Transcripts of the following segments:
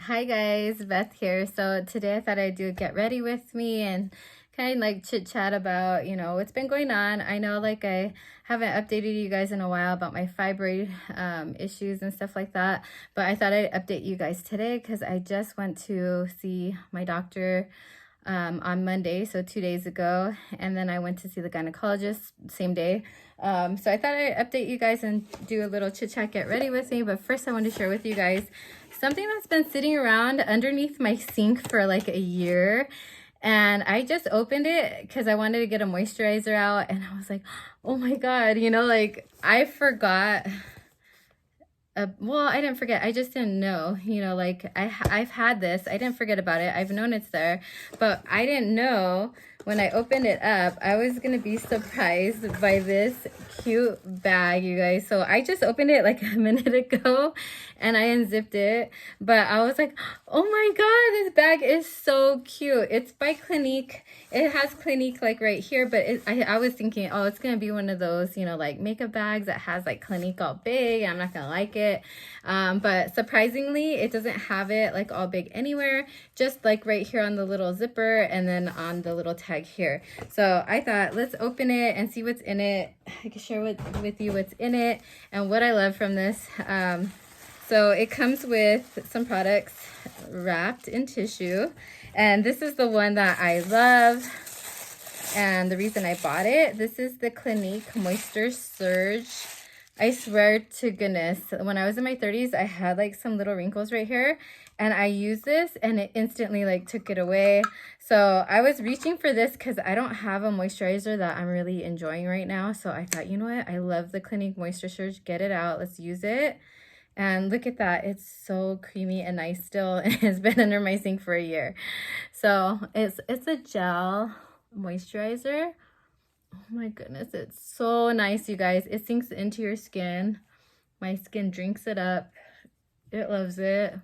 Hi guys, Beth here. So today I thought I'd do a get ready with me and kind of like chit chat about, what's been going on. I know like I haven't updated you guys in a while about my fibroid issues and stuff like that, but I thought I'd update you guys today because I just went to see my doctor on Monday, so 2 days ago, and then I went to see the gynecologist same day. So I thought I'd update you guys and do a little chit chat, get ready with me. But first I want to share with you guys something that's been sitting around underneath my sink for like a year. And I just opened it because I wanted to get a moisturizer out, and I was like, oh my God, like I forgot. Well, I didn't forget. I just didn't know, like I've had this. I didn't forget about it. I've known it's there, but I didn't know when I opened it up, I was going to be surprised by this cute bag, you guys. So I just opened it like a minute ago and I unzipped it, but I was like, oh my God, this bag is so cute. It's by Clinique. It has Clinique like right here, but I was thinking, oh, it's going to be one of those, like makeup bags that has like Clinique all big. I'm not going to like it. But surprisingly, it doesn't have it like all big anywhere, just like right here on the little zipper and then on the little tag here. So I thought, let's open it and see what's in it. I can share with you what's in it and what I love from this. So it comes with some products wrapped in tissue, and this is the one that I love. And the reason I bought it, this is the Clinique Moisture Surge. I swear to goodness, when I was in my 30s, I had like some little wrinkles right here, and I used this and it instantly like took it away. So I was reaching for this because I don't have a moisturizer that I'm really enjoying right now. So I thought, you know what? I love the Clinique Moisture Surge. Get it out. Let's use it. And look at that. It's so creamy and nice still. It's been under my sink for a year. So it's a gel moisturizer. Oh my goodness, it's so nice, you guys. It sinks into your skin. My skin drinks it up. It loves it.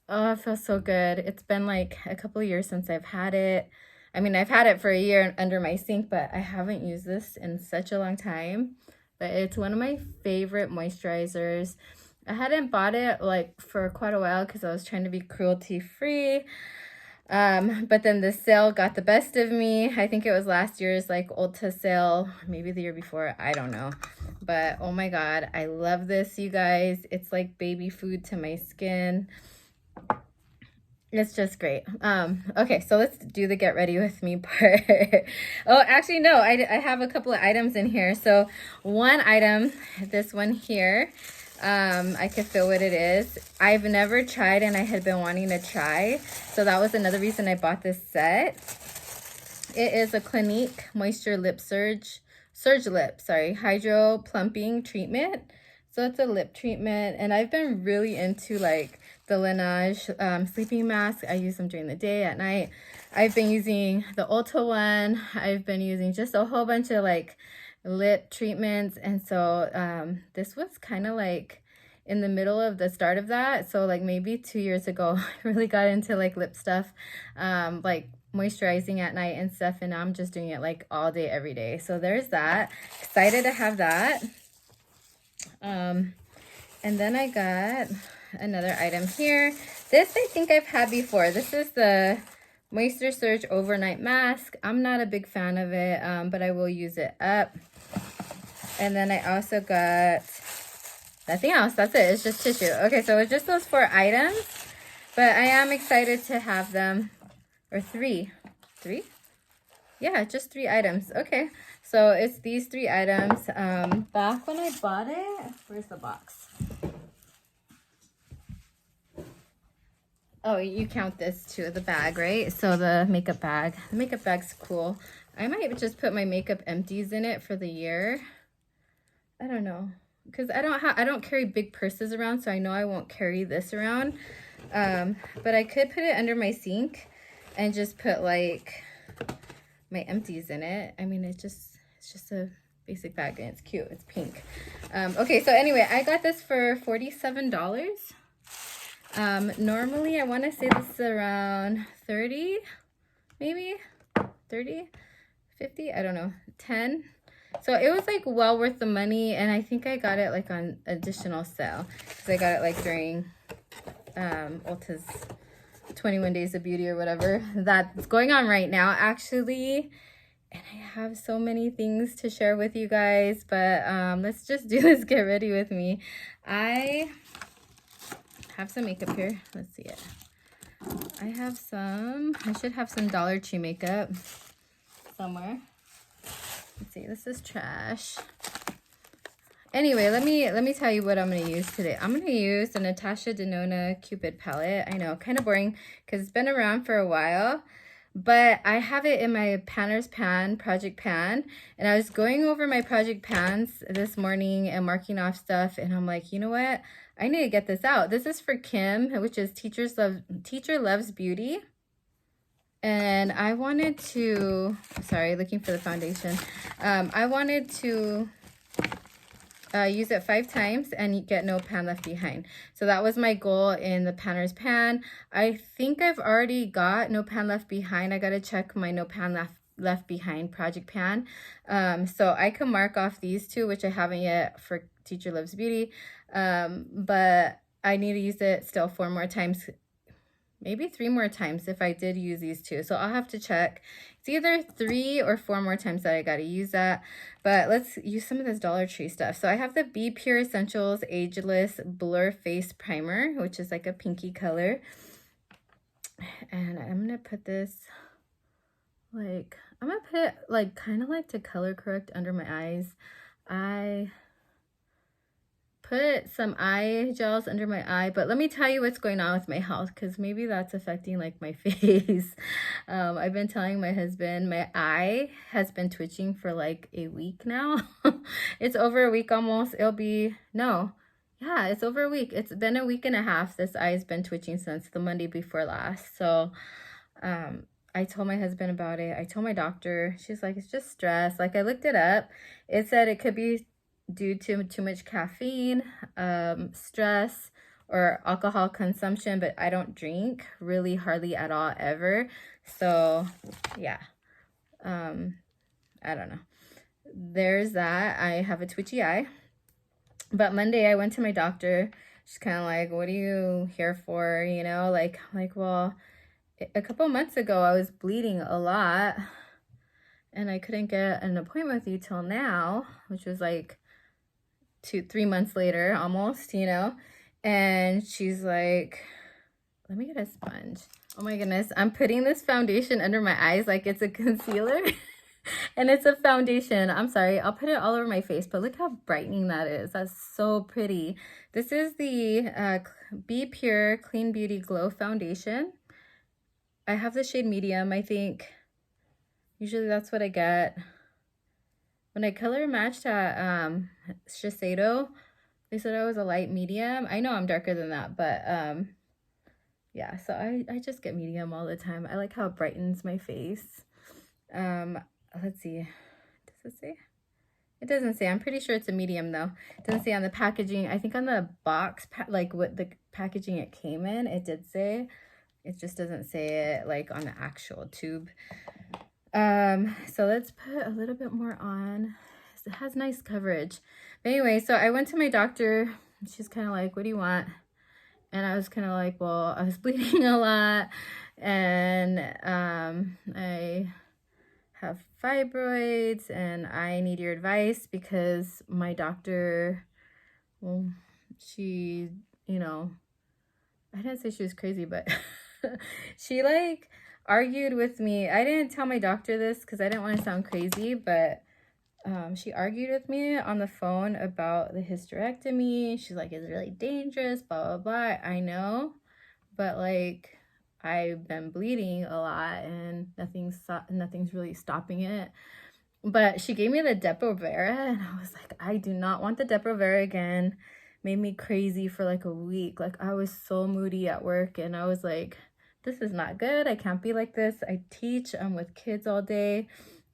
Oh, it feels so good. It's been like a couple of years since I've had it. I mean, I've had it for a year under my sink, but I haven't used this in such a long time. But it's one of my favorite moisturizers. I hadn't bought it like for quite a while because I was trying to be cruelty free. But then the sale got the best of me. I think it was last year's like Ulta sale, maybe the year before, I don't know. But oh my God, I love this, you guys. It's like baby food to my skin. It's just great. Okay, so let's do the get ready with me part. Oh, actually, no, I have a couple of items in here. So one item, this one here, I could feel what it is. I've never tried and I had been wanting to try. So that was another reason I bought this set. It is a Clinique Moisture Lip Surge Lip, Hydro Plumping Treatment. So it's a lip treatment, and I've been really into like the Laneige sleeping mask. I use them during the day, at night. I've been using the Ulta one. I've been using just a whole bunch of like lip treatments, and so this was kind of like in the middle of the start of that. So like maybe 2 years ago, I really got into like lip stuff, like moisturizing at night and stuff, and now I'm just doing it like all day, every day. So there's that. Excited to have that. And then I got another item here. This I think I've had before. This is the Moisture Surge Overnight Mask. I'm not a big fan of it, but I will use it up. And then I also got nothing else. That's it. It's just tissue. Okay, so it's just those 4 items, but I am excited to have them. Or 3. 3? Yeah, just 3 items. Okay, so it's these 3 items. Back when I bought it, where's the box? Oh, you count this too, the bag, right? So the makeup bag. The makeup bag's cool. I might just put my makeup empties in it for the year. I don't know, because I don't carry big purses around, so I know I won't carry this around. But I could put it under my sink and just put like my empties in it. I mean, it's just a basic bag, and it's cute. It's pink. Okay, so anyway, I got this for $47. Normally I want to say this is around 30, maybe 30, 50, I don't know, 10. So it was like well worth the money, and I think I got it like on additional sale because I got it like during Ulta's 21 Days of Beauty or whatever that's going on right now, actually. And I have so many things to share with you guys, but let's just do this. Get ready with me. I have some makeup here. Let's see it. I should have some Dollar Tree makeup somewhere. Let's see, this is trash. Anyway, let me tell you what I'm going to use today. I'm going to use the Natasha Denona Cupid palette. I know, kind of boring because it's been around for a while, but I have it in my Panner's Pan, project pan, and I was going over my project pans this morning and marking off stuff, and I'm like, you know what? I need to get this out. This is for Kim, which is Teacher Loves Beauty. And I wanted to, sorry, looking for the foundation. I wanted to use it 5 times and get no pan left behind. So that was my goal in the Panner's Pan. I think I've already got no pan left behind. I got to check my no pan left behind project pan. So I can mark off these 2, which I haven't yet for Teacher Loves Beauty. But I need to use it still 4 more times, maybe 3 more times if I did use these 2. So I'll have to check. It's either 3 or 4 more times that I got to use that. But let's use some of this Dollar Tree stuff. So I have the Be Pure Essentials Ageless Blur Face Primer, which is like a pinky color. And I'm going to put this I'm going to put it kind of like to color correct under my eyes. I put some eye gels under my eye, but let me tell you what's going on with my health, because maybe that's affecting my face. I've been telling my husband my eye has been twitching for a week now. It's over a week almost. It's over a week. It's been a week and a half. This eye has been twitching since the Monday before last. So I told my husband about it. I told my doctor. She's like, it's just stress. I looked it up. It said it could be due to too much caffeine, stress, or alcohol consumption, but I don't drink really hardly at all ever. So yeah, I don't know. There's that. I have a twitchy eye. But Monday I went to my doctor. She's kind of like, what are you here for? You know, well, a couple months ago I was bleeding a lot and I couldn't get an appointment with you till now, which was 2-3 months later almost, you know. And she's like, let me get a sponge. Oh my goodness, I'm putting this foundation under my eyes like it's a concealer. And it's a foundation. I'm sorry, I'll put it all over my face, but look how brightening that is. That's so pretty. This is the Be Pure Clean Beauty Glow Foundation. I have the shade medium. I think usually that's what I get. When I color matched at Shiseido, they said I was a light medium. I know I'm darker than that, but yeah, so I just get medium all the time. I like how it brightens my face. Let's see. Does it say? It doesn't say. I'm pretty sure it's a medium though. It doesn't say on the packaging. I think on the box, what the packaging it came in, it did say. It just doesn't say it on the actual tube. So let's put a little bit more on. It has nice coverage. But anyway, so I went to my doctor. She's kind of like, what do you want? And I was kind of like, well, I was bleeding a lot, and I have fibroids, and I need your advice because my doctor, well, she, you know, I didn't say she was crazy, but she argued with me. I didn't tell my doctor this because I didn't want to sound crazy, but she argued with me on the phone about the hysterectomy. She's like, it's really dangerous, blah, blah, blah. I know, but I've been bleeding a lot and nothing's really stopping it. But she gave me the Depo-Vera, and I was like, I do not want the Depo-Vera again. Made me crazy for a week. I was so moody at work, and I was like, this is not good. I can't be like this. I teach. I'm with kids all day.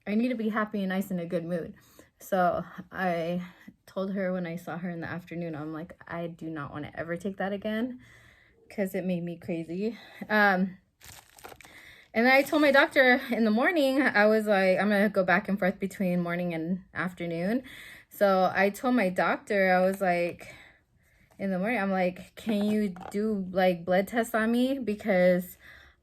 I need to be happy and nice in a good mood. So I told her when I saw her in the afternoon, I'm like, I do not want to ever take that again because it made me crazy. And then I told my doctor in the morning, I was like, I'm going to go back and forth between morning and afternoon. So I told my doctor, I was like, in the morning. I'm like, can you do like blood tests on me? Because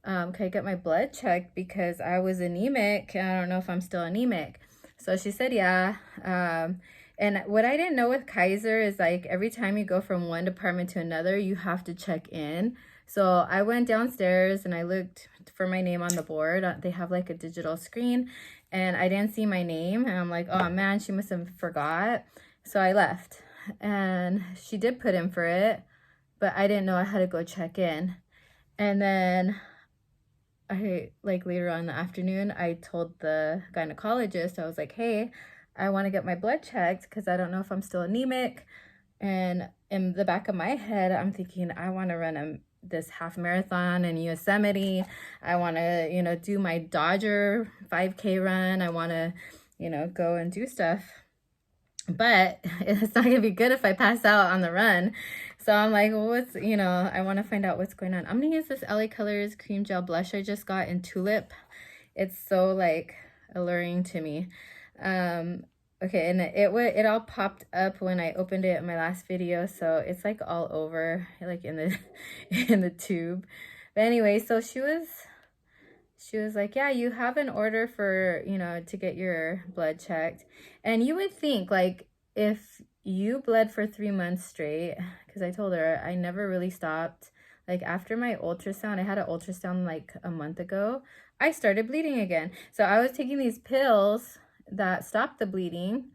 can I get my blood checked? Because I was anemic and I don't know if I'm still anemic. So she said, yeah. And what I didn't know with Kaiser is like every time you go from one department to another, you have to check in. So I went downstairs and I looked for my name on the board. They have like a digital screen and I didn't see my name. And I'm like, oh man, she must have forgot. So I left and she did put in for it, but I didn't know I had to go check in. And then I, like later on in the afternoon, I told the gynecologist, I was like, hey, I want to get my blood checked because I don't know if I'm still anemic. And in the back of my head, I'm thinking, I want to run this half marathon in Yosemite. I want to, you know, do my Dodger 5K run. I want to, you know, go and do stuff. But it's not going to be good if I pass out on the run. So I'm like, well, what's, you know, I want to find out what's going on. I'm going to use this LA Colors Cream Gel Blush I just got in Tulip. It's so, like, alluring to me. Okay, and it all popped up when I opened it in my last video. So it's, like, all over, like, in the, in the tube. But anyway, so she was like, yeah, you have an order for, you know, to get your blood checked. And you would think, like, if you bled for 3 months straight, because I told her I never really stopped. Like, after my ultrasound, I had an ultrasound like a month ago, I started bleeding again. So I was taking these pills that stopped the bleeding.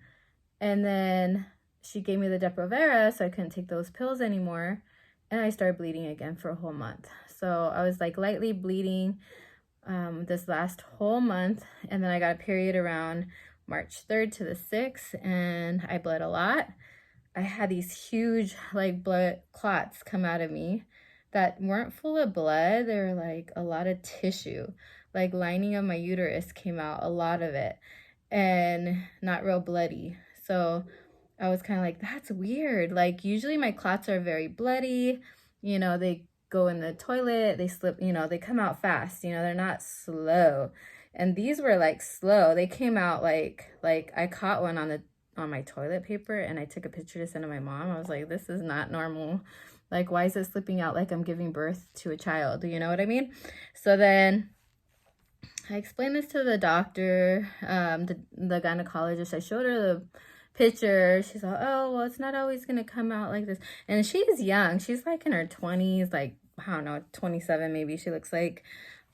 And then she gave me the Depo-Provera, so I couldn't take those pills anymore. And I started bleeding again for a whole month. So I was, like, lightly bleeding this last whole month, and then I got a period around March 3rd to the 6th, and I bled a lot. I had these huge, like, blood clots come out of me that weren't full of blood. They were like a lot of tissue, like lining of my uterus came out, a lot of it, and not real bloody. So I was kind of like, that's weird. Like, usually my clots are very bloody, you know, they go in the toilet, they slip, you know, they come out fast, you know, they're not slow. And these were like slow. They came out like I caught one on my toilet paper and I took a picture to send to my mom. I was like, this is not normal. Like, why is it slipping out like I'm giving birth to a child? You know what I mean? So then I explained this to the doctor, the gynecologist. I showed her the picture. She's like, oh, well, it's not always gonna come out like this. And she's young. She's like in her 20s, like, I don't know, 27 maybe she looks like.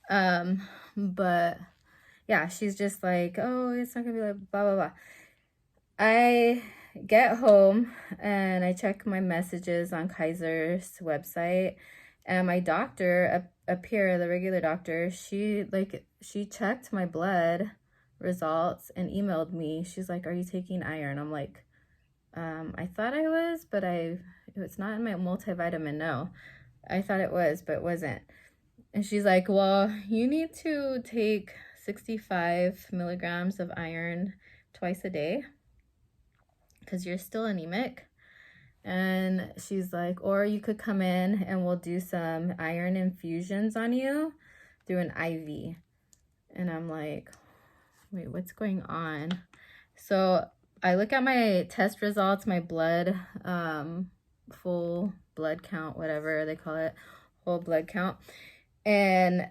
But yeah, she's just like, oh, it's not gonna be like blah blah blah. I get home and I check my messages on Kaiser's website, and my doctor up here, the regular doctor, she checked my blood results and emailed me. She's like, are you taking iron? I'm like, I thought I was, but it's not in my multivitamin. No, I thought it was, but it wasn't. And she's like, well, you need to take 65 milligrams of iron twice a day because you're still anemic. And she's like, or you could come in and we'll do some iron infusions on you through an IV. And I'm like, wait, what's going on? So I look at my test results, my blood, full blood count, whatever they call it, whole blood count. And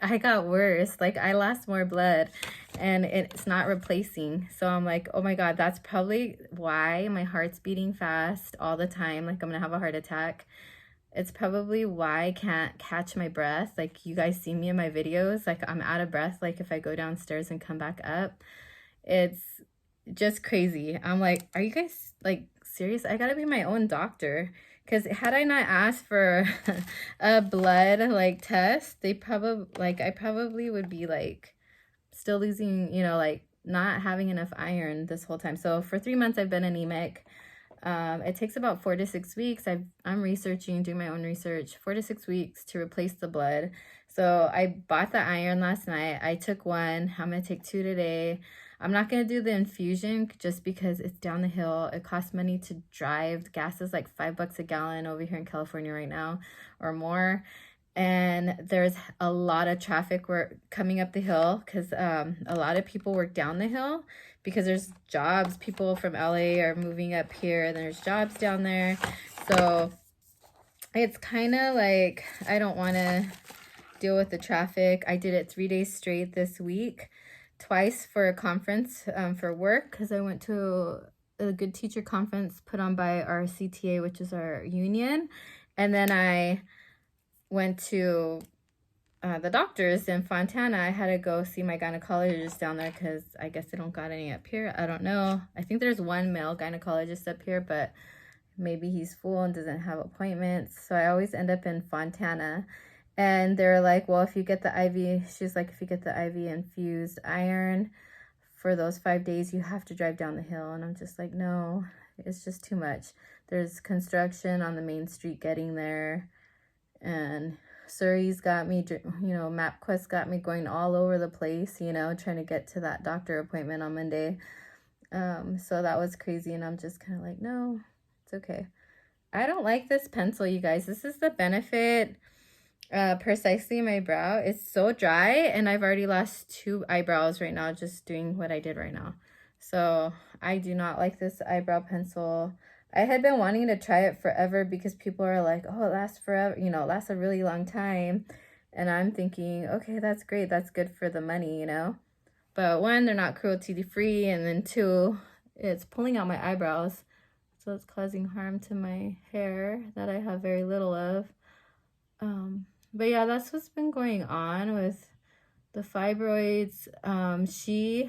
I got worse. Like, I lost more blood and it's not replacing. So I'm like, oh my God, that's probably why my heart's beating fast all the time. Like, I'm gonna have a heart attack. It's probably why I can't catch my breath. Like, you guys see me in my videos, like, I'm out of breath. Like, if I go downstairs and come back up, it's just crazy. I'm like, are you guys, like, serious? I gotta be my own doctor. Because had I not asked for a blood, like, test, I probably would be, like, still losing, you know, like, not having enough iron this whole time. So for 3 months, I've been anemic. It takes about 4 to 6 weeks. I'm researching, doing my own research, 4 to 6 weeks to replace the blood. So I bought the iron last night. I took one. I'm going to take 2 today. I'm not going to do the infusion just because it's down the hill. It costs money to drive. Gas is like $5 a gallon over here in California right now or more. and there's a lot of traffic work coming up the hill because a lot of people work down the hill because there's jobs. People from LA are moving up here and there's jobs down there. So it's kind of like I don't want to deal with the traffic. I did it 3 days straight this week, twice for a conference for work because I went to a good teacher conference put on by our CTA, which is our union. And then I went to the doctors in Fontana. I had to go see my gynecologist down there because I guess they don't got any up here. I don't know. I think there's one male gynecologist up here, but maybe he's full and doesn't have appointments. So I always end up in Fontana. And they're like, well, if you get the IV, she's like, if you get the IV infused iron for those 5 days, you have to drive down the hill. And I'm just like, no, it's just too much. There's construction on the main street getting there. And Surrey's got me, you know, MapQuest got me going all over the place, you know, trying to get to that doctor appointment on Monday. So that was crazy. And I'm just kind of like, no, it's okay. I don't like this pencil, you guys. This is the Benefit Precisely My Brow. It's so dry, and I've already lost 2 eyebrows right now just doing what I did right now. So I do not like this eyebrow pencil. I had been wanting to try it forever because people are like, oh, it lasts forever, you know, it lasts a really long time. And I'm thinking, okay, that's great. That's good for the money, you know. But 1, they're not cruelty free, and then 2, it's pulling out my eyebrows. So it's causing harm to my hair that I have very little of. But yeah, that's what's been going on with the fibroids. She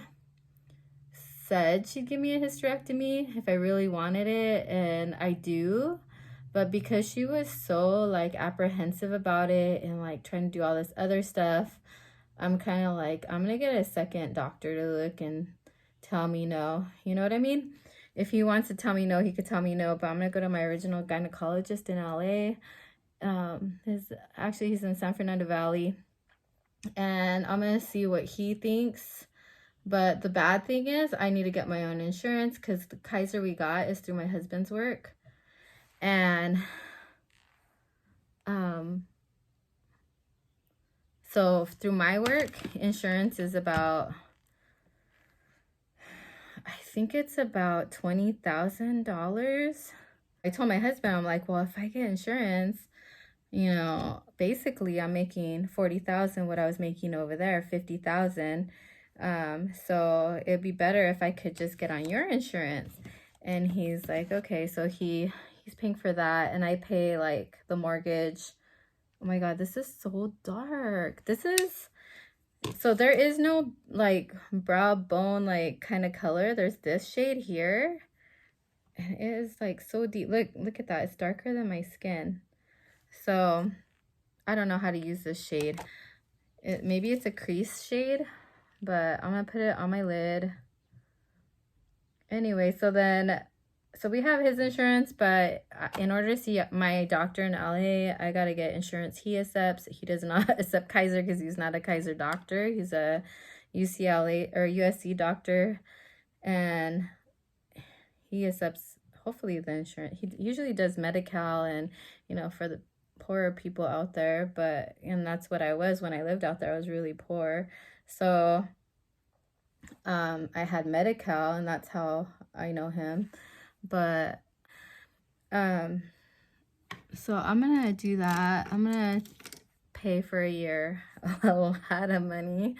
said she'd give me a hysterectomy if I really wanted it, and I do. But because she was so like apprehensive about it and like trying to do all this other stuff, I'm kind of like, I'm gonna get a second doctor to look and tell me no. You know what I mean? If he wants to tell me no, he could tell me no, but I'm gonna go to my original gynecologist in LA. He's in San Fernando Valley, and I'm gonna see what he thinks. But the bad thing is I need to get my own insurance because the Kaiser we got is through my husband's work. And so through my work, insurance is about, I think it's about $20,000. I told my husband, I'm like, well, if I get insurance, you know, basically I'm making $40,000 what I was making over there, $50,000. So it'd be better if I could just get on your insurance. And he's like, okay. So he's paying for that, and I pay like the mortgage. Oh my God, this is so dark. So there is no like brow bone like kind of color. There's this shade here, and it is like so deep. Look at that. It's darker than my skin. So I don't know how to use this shade. Maybe it's a crease shade, but I'm gonna put it on my lid. Anyway, so we have his insurance, but in order to see my doctor in LA, I gotta get insurance he accepts. He does not accept Kaiser because he's not a Kaiser doctor. He's a UCLA or USC doctor, and he accepts hopefully the insurance. He usually does Medi-Cal and, you know, for the poorer people out there, and that's what I was when I lived out there. I was really poor. So I had Medi-Cal, and that's how I know him. But so I'm gonna do that. I'm gonna pay for a year a lot of money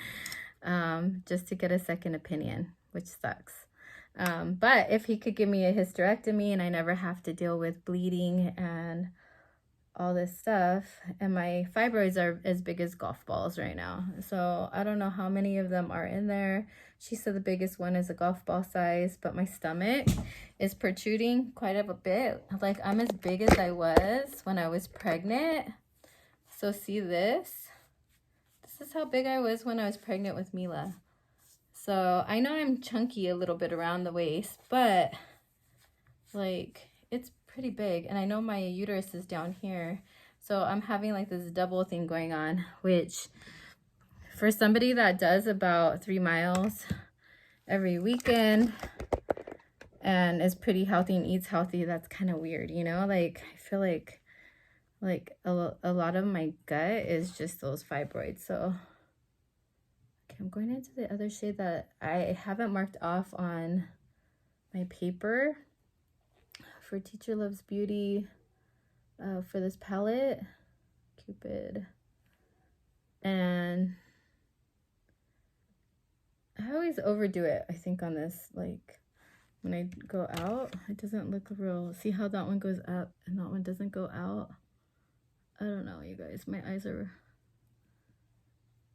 just to get a second opinion, which sucks. But if he could give me a hysterectomy and I never have to deal with bleeding and all this stuff, and my fibroids are as big as golf balls right now, so I don't know how many of them are in there. She said the biggest one is a golf ball size, but my stomach is protruding quite a bit. Like I'm as big as I was when I was pregnant. So see this is how big I was when I was pregnant with Mila. So I know I'm chunky a little bit around the waist, but like it's pretty big, and I know my uterus is down here, so I'm having like this double thing going on, which for somebody that does about 3 miles every weekend and is pretty healthy and eats healthy, that's kind of weird, you know. Like I feel like like a lot of my gut is just those fibroids. So okay, I'm going into the other shade that I haven't marked off on my paper for Teacher Loves Beauty for this palette, Cupid. And I always overdo it, I think, on this. Like when I go out, it doesn't look real. See how that one goes up and that one doesn't go out? I don't know, you guys. My eyes are,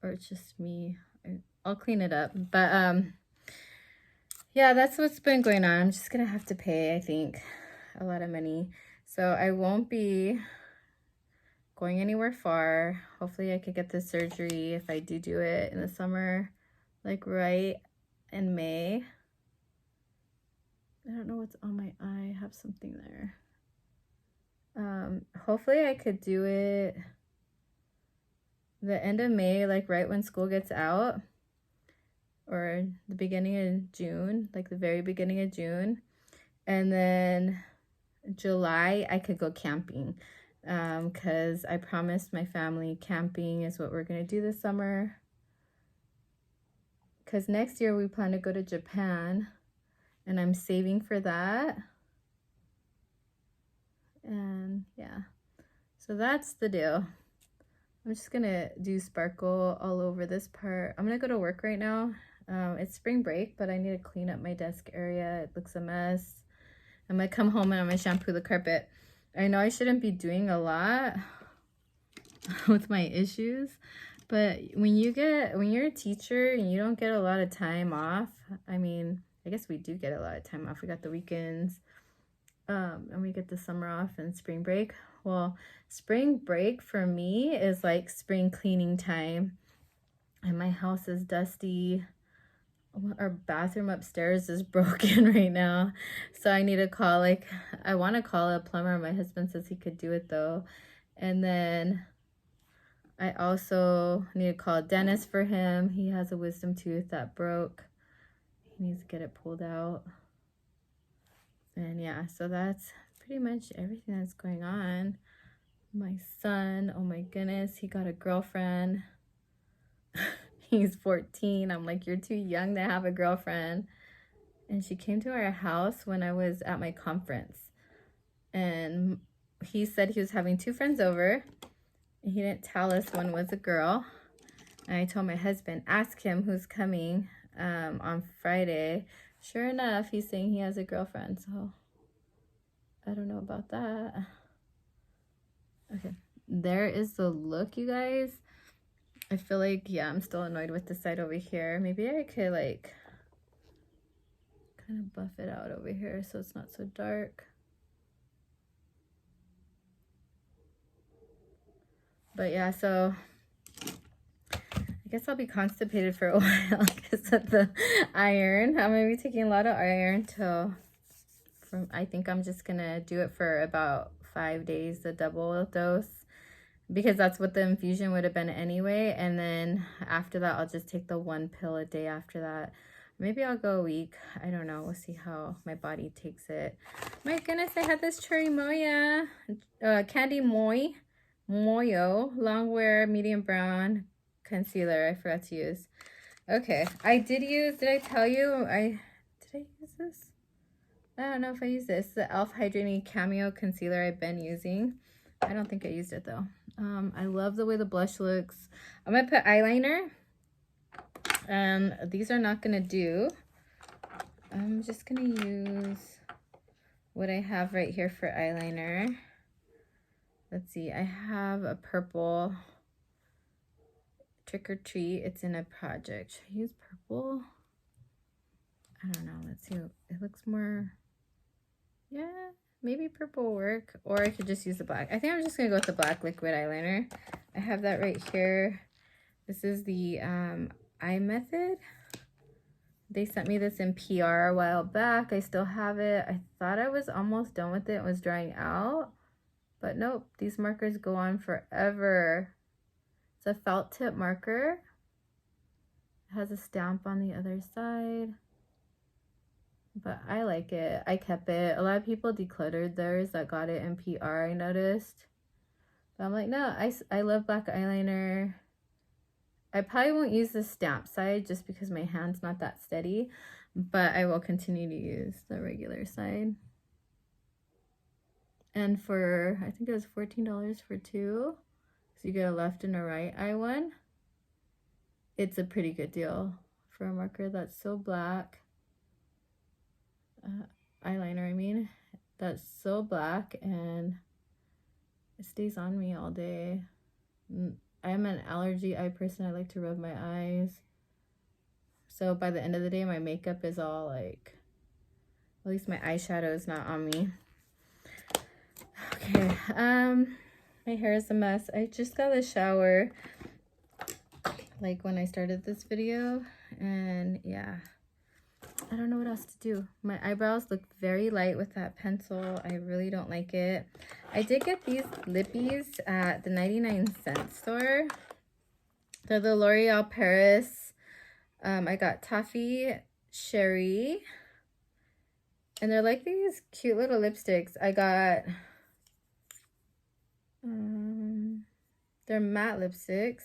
or it's just me. I'll clean it up. But yeah, that's what's been going on. I'm just gonna have to pay, I think, a lot of money. So I won't be going anywhere far. Hopefully I could get the surgery if I do it in the summer, like right in May. I don't know what's on my eye. I have something there. Hopefully I could do it the end of May, like right when school gets out, or the beginning of June, like the very beginning of June. And then July I could go camping, because I promised my family camping is what we're gonna do this summer, because next year we plan to go to Japan and I'm saving for that. And yeah, so that's the deal. I'm just gonna do sparkle all over this part. I'm gonna go to work right now. It's spring break, but I need to clean up my desk area. It looks a mess. I'm gonna come home and I'm gonna shampoo the carpet. I know I shouldn't be doing a lot with my issues, but when you're a teacher and you don't get a lot of time off, I mean, I guess we do get a lot of time off. We got the weekends, and we get the summer off and spring break. Well, spring break for me is like spring cleaning time, and my house is dusty. Our bathroom upstairs is broken right now, so I need to call, like, I want to call a plumber. My husband says he could do it though. And then I also need to call a dentist for him. He has a wisdom tooth that broke. He needs to get it pulled out. And yeah, so that's pretty much everything that's going on. My son, oh my goodness, he got a girlfriend. He's 14. I'm like, you're too young to have a girlfriend. And she came to our house when I was at my conference. And he said he was having 2 friends over. And he didn't tell us one was a girl. And I told my husband, ask him who's coming on Friday. Sure enough, he's saying he has a girlfriend. So I don't know about that. Okay, there is the look, you guys. I feel like, yeah, I'm still annoyed with the side over here. Maybe I could like kind of buff it out over here so it's not so dark. But yeah, so I guess I'll be constipated for a while because of the iron. I'm gonna be taking a lot of iron till I think I'm just gonna do it for about 5 days, the double dose, because that's what the infusion would have been anyway. And then after that, I'll just take the 1 pill a day after that. Maybe I'll go a week. I don't know. We'll see how my body takes it. My goodness, I had this Cherry Moya, Candy Moyo, Longwear Medium Brown Concealer. I forgot to use. Okay, I did use, did I tell you? Did I use this? I don't know if I used this. The e.l.f. Hydrating Cameo Concealer I've been using. I don't think I used it though. I love the way the blush looks. I'm gonna put eyeliner. These are not gonna do. I'm just gonna use what I have right here for eyeliner. Let's see, I have a purple Trick or Treat. It's in a project. Should I use purple? I don't know. Let's see. It looks more, yeah, maybe purple will work, or I could just use the black. I think I'm just gonna go with the black liquid eyeliner. I have that right here. This is the Eye Method. They sent me this in PR a while back. I still have it. I thought I was almost done with it. It was drying out, but nope. These markers go on forever. It's a felt tip marker. It has a stamp on the other side, but I like it. I kept it. A lot of people decluttered theirs that got it in PR, I noticed. But I'm like, no, I love black eyeliner. I probably won't use the stamp side just because my hand's not that steady, but I will continue to use the regular side. And for, I think it was $14 for two, so you get a left and a right eye one. It's a pretty good deal for a marker that's so black. Eyeliner, I mean, that's so black and it stays on me all day. I'm an allergy eye person. I like to rub my eyes. So by the end of the day, my makeup is all like, at least my eyeshadow is not on me. Okay, my hair is a mess. I just got a shower like when I started this video, and yeah, I don't know what else to do. My eyebrows look very light with that pencil. I really don't like it. I did get these lippies at the 99-cent store. They're the L'Oreal Paris. I got Toffee Sherry, and they're like these cute little lipsticks. I got they're matte lipsticks.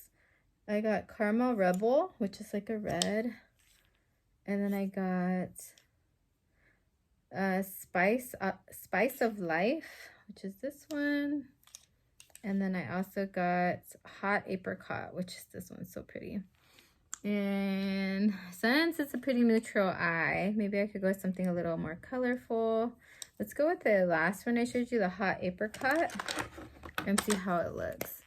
I got Caramel Rebel, which is like a red. And then I got Spice of Life, which is this one. And then I also got Hot Apricot, which is this one, so pretty. And since it's a pretty neutral eye, maybe I could go with something a little more colorful. Let's go with the last one I showed you, the Hot Apricot, and see how it looks.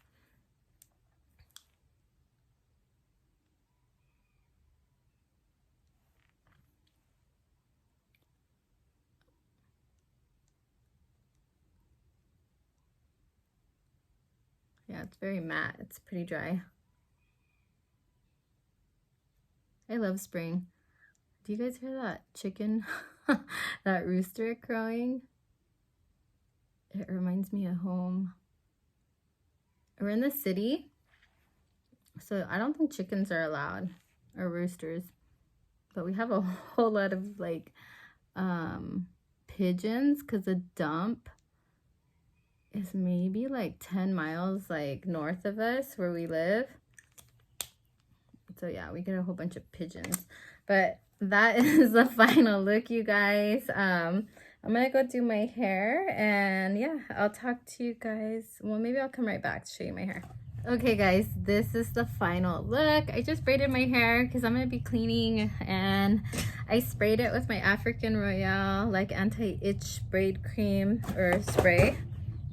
Yeah, it's very matte. It's pretty dry. I love spring. Do you guys hear that chicken? That rooster crowing? It reminds me of home. We're in the city, so I don't think chickens are allowed, or roosters. But we have a whole lot of like pigeons, because the dump is maybe like 10 miles like north of us where we live. So yeah, we get a whole bunch of pigeons. But that is the final look, you guys. I'm gonna go do my hair, and yeah, I'll talk to you guys. Well, maybe I'll come right back to show you my hair. Okay guys, this is the final look. I just braided my hair because I'm gonna be cleaning, and I sprayed it with my African Royale like anti-itch braid cream or spray.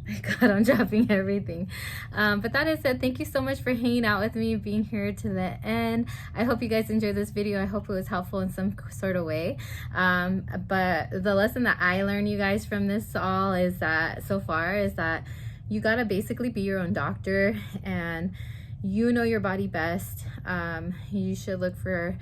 My God, I'm dropping everything. But that is it. Thank you so much for hanging out with me, being here to the end. I hope you guys enjoyed this video. I hope it was helpful in some sort of way. But the lesson that I learned, you guys, from this all is that so far is that you gotta basically be your own doctor, and you know your body best. You should look for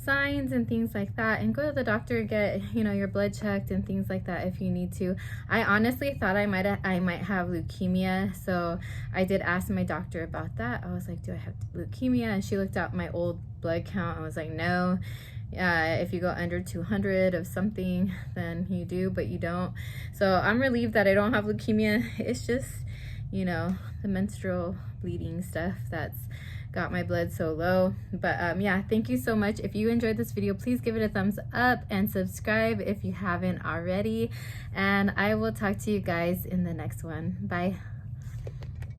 signs and things like that, and go to the doctor and get, you know, your blood checked and things like that if you need to. I honestly thought I might have leukemia, so I did ask my doctor about that. I was like, do I have leukemia? And she looked at my old blood count and was like, no, if you go under 200 of something, then you do, but you don't. So I'm relieved that I don't have leukemia. It's just, you know, the menstrual bleeding stuff that's got my blood so low. But yeah, thank you so much. If you enjoyed this video, please give it a thumbs up and subscribe if you haven't already, and I will talk to you guys in the next one. Bye.